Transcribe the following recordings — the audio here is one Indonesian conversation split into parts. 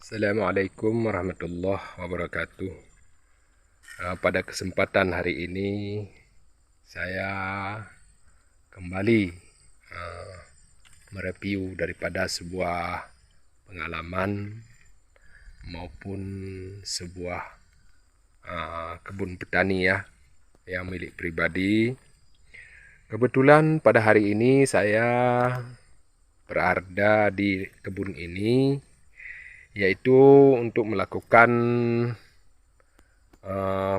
Assalamualaikum warahmatullahi wabarakatuh. Pada kesempatan hari ini saya kembali mereview daripada sebuah pengalaman maupun sebuah kebun petani yang milik pribadi. Kebetulan pada hari ini saya berada di kebun ini, yaitu untuk melakukan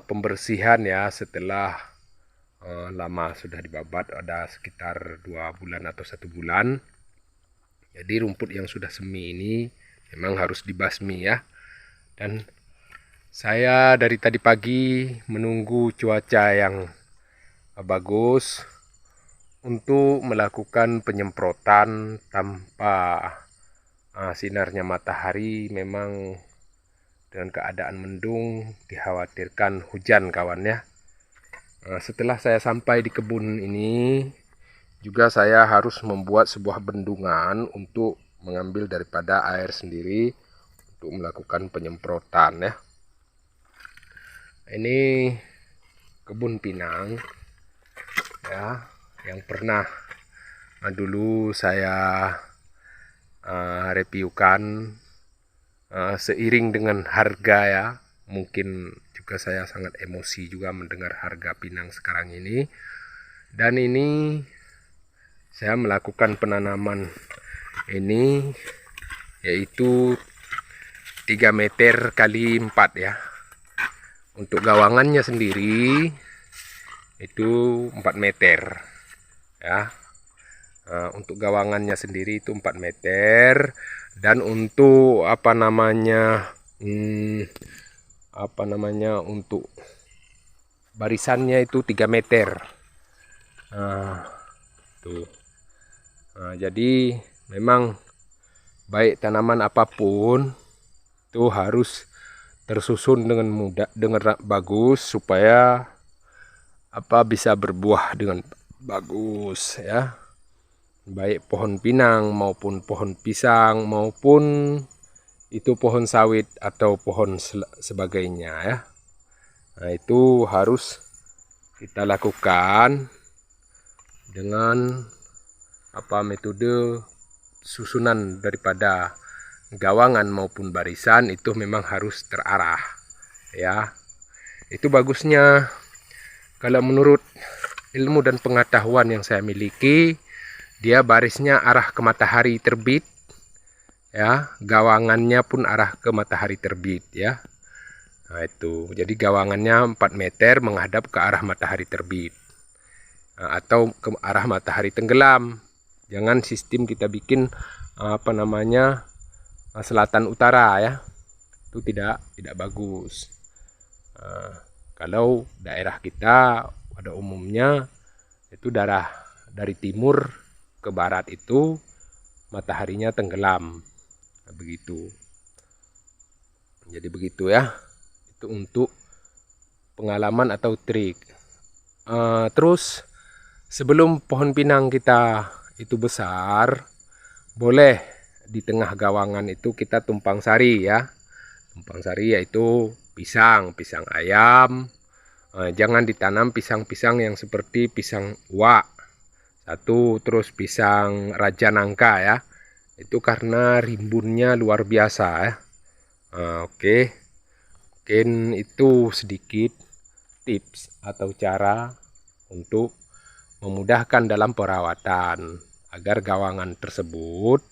pembersihan setelah lama sudah dibabat, ada sekitar 2 bulan atau 1 bulan. Jadi rumput yang sudah semi ini memang harus dibasmi dan saya dari tadi pagi menunggu cuaca yang bagus untuk melakukan penyemprotan tanpa sinarnya matahari. Memang dengan keadaan mendung dikhawatirkan hujan kawan. Setelah saya sampai di kebun ini juga saya harus membuat sebuah bendungan untuk mengambil daripada air sendiri untuk melakukan penyemprotan Ini kebun pinang yang pernah dulu saya reviewkan. Seiring dengan harga mungkin juga saya sangat emosi juga mendengar harga pinang sekarang ini. Dan ini saya melakukan penanaman ini yaitu 3 meter kali 4 Untuk gawangannya sendiri itu 4 meter untuk gawangannya sendiri itu 4 meter. Dan untuk untuk barisannya itu 3 meter. Jadi memang baik tanaman apapun itu harus tersusun dengan mudah, dengan bagus, supaya bisa berbuah dengan bagus baik pohon pinang maupun pohon pisang maupun itu pohon sawit atau pohon sebagainya Nah, itu harus kita lakukan dengan metode susunan daripada gawangan maupun barisan itu memang harus terarah Itu bagusnya kalau menurut ilmu dan pengetahuan yang saya miliki, dia barisnya arah ke matahari terbit gawangannya pun arah ke matahari terbit Nah, itu jadi gawangannya 4 meter menghadap ke arah matahari terbit atau ke arah matahari tenggelam. Jangan sistem kita bikin selatan utara itu tidak bagus. Kalau daerah kita pada umumnya itu dari timur ke barat itu mataharinya tenggelam, begitu. Jadi begitu itu untuk pengalaman atau trik. Terus sebelum pohon pinang kita itu besar, boleh di tengah gawangan itu kita tumpang sari Tumpang sari yaitu pisang ayam. Jangan ditanam pisang-pisang yang seperti pisang wak terus pisang raja nangka itu karena rimbunnya luar biasa Oke. Mungkin itu sedikit tips atau cara untuk memudahkan dalam perawatan agar gawangan tersebut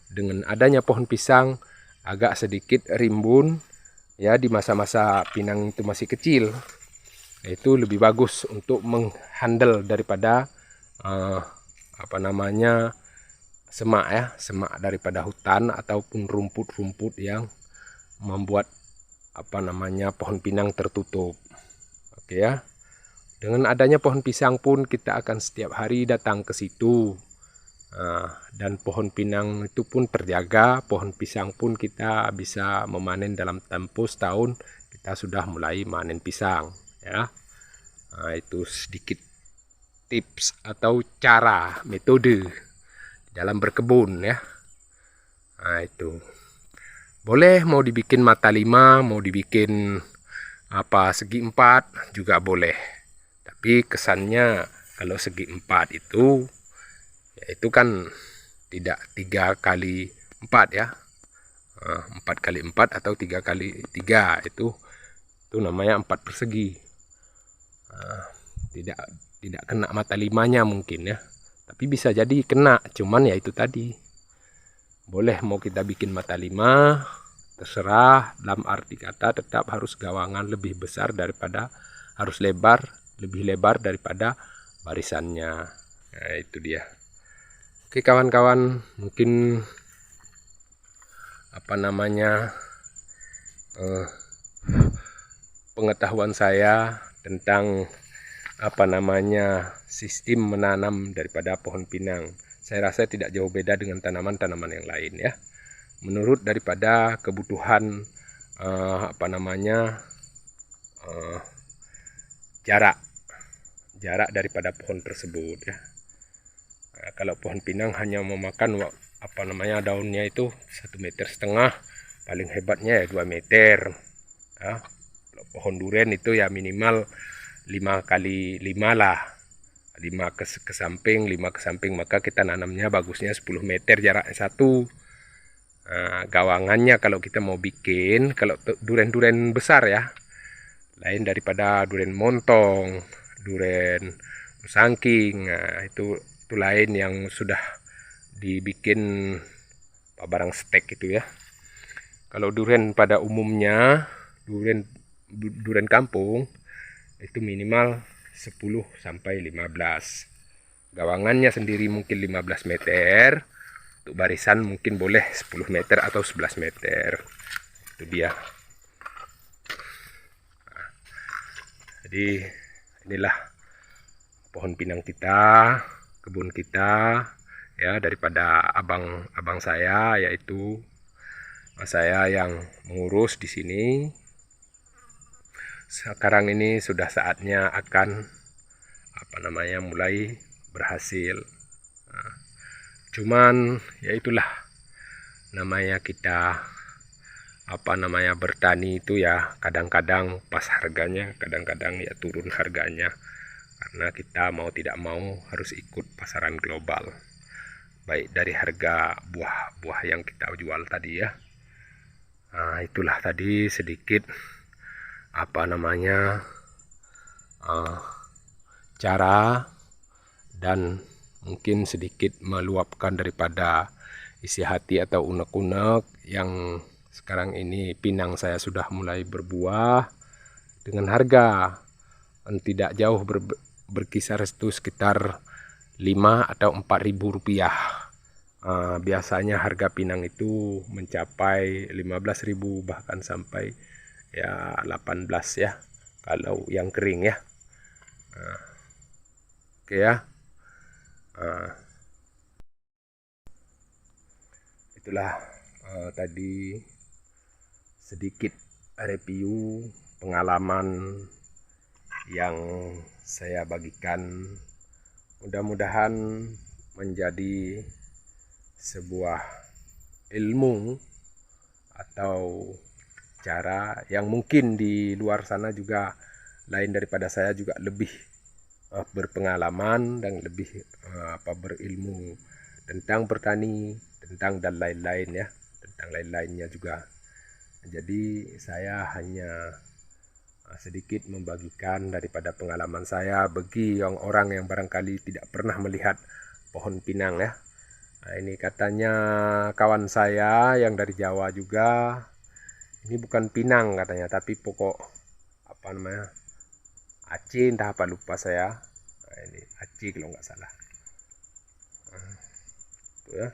dengan adanya pohon pisang agak sedikit rimbun di masa-masa pinang itu masih kecil. Itu lebih bagus untuk menghandle daripada semak daripada hutan ataupun rumput-rumput yang membuat pohon pinang tertutup. Oke Dengan adanya pohon pisang pun kita akan setiap hari datang ke situ. Dan pohon pinang itu pun terjaga, pohon pisang pun kita bisa memanen dalam tempo setahun kita sudah mulai manen pisang itu sedikit tips atau cara metode dalam berkebun Nah, itu Boleh mau dibikin mata 5, mau dibikin segi 4 juga boleh. Tapi kesannya kalau segi 4 itu yaitu kan tidak 3 kali 4 ya. 4 kali 4 atau 3 kali 3 itu namanya 4 persegi. Tidak kena mata 5-nya mungkin ya. Tapi bisa jadi kena, cuman ya itu tadi. Boleh mau kita bikin mata 5, terserah, dalam arti kata tetap harus gawangan lebih besar daripada, harus lebih lebar daripada barisannya. Nah, itu dia. Oke kawan-kawan, mungkin pengetahuan saya tentang sistem menanam daripada pohon pinang. Saya rasa tidak jauh beda dengan tanaman-tanaman yang lain ya. Menurut daripada kebutuhan jarak daripada pohon tersebut ya. Nah, kalau pohon pinang hanya memakan daunnya itu 1,5 meter, paling hebatnya ya 2 meter. Ya. Kalau pohon duren itu ya minimal 5 kali 5 lah, 5 ke samping, 5 ke samping, maka kita nanamnya bagusnya 10 meter jaraknya satu. Nah, gawangannya kalau kita mau bikin, kalau duren-duren besar ya, lain daripada duren montong, duren sangking, nah itu lain yang sudah dibikin barang stek itu ya. Kalau duren pada umumnya, duren kampung itu minimal 10 sampai 15. Gawangannya sendiri mungkin 15 meter. Untuk barisan mungkin boleh 10 meter atau 11 meter. Itu dia. Nah, jadi inilah pohon pinang kita, kebun kita ya, daripada abang saya, yaitu saya yang mengurus di sini. Sekarang ini sudah saatnya akan mulai berhasil. Nah, cuman ya itulah namanya kita bertani itu ya, kadang-kadang pas harganya, kadang-kadang ya turun harganya, karena kita mau tidak mau harus ikut pasaran global, baik dari harga buah-buah yang kita jual tadi ya. Nah, itulah tadi sedikit cara dan mungkin sedikit meluapkan daripada isi hati atau unek-unek yang sekarang ini pinang saya sudah mulai berbuah dengan harga tidak jauh berkisar itu sekitar 5 atau 4 ribu rupiah. Biasanya harga pinang itu mencapai 15.000 bahkan sampai ya 18 ya kalau yang kering ya. Oke ya. Itulah tadi sedikit review pengalaman yang saya bagikan, mudah-mudahan menjadi sebuah ilmu atau cara yang mungkin di luar sana juga lain daripada saya juga lebih berpengalaman dan lebih berilmu tentang bertani, tentang dan lain-lain ya, tentang lain-lainnya juga. Jadi saya hanya sedikit membagikan daripada pengalaman saya bagi orang yang barangkali tidak pernah melihat pohon pinang ya. Nah, ini katanya kawan saya yang dari Jawa juga, ini bukan pinang katanya, tapi pokok Aceh, entah apa lupa saya. Nah, ini Aceh kalau nggak salah. Nah, itu ya.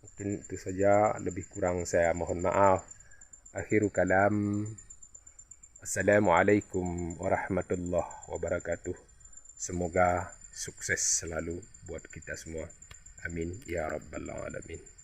Mungkin itu saja, lebih kurang saya mohon maaf. Akhirul kalam. Assalamualaikum warahmatullahi wabarakatuh. Semoga sukses selalu buat kita semua. Amin ya rabbal alamin.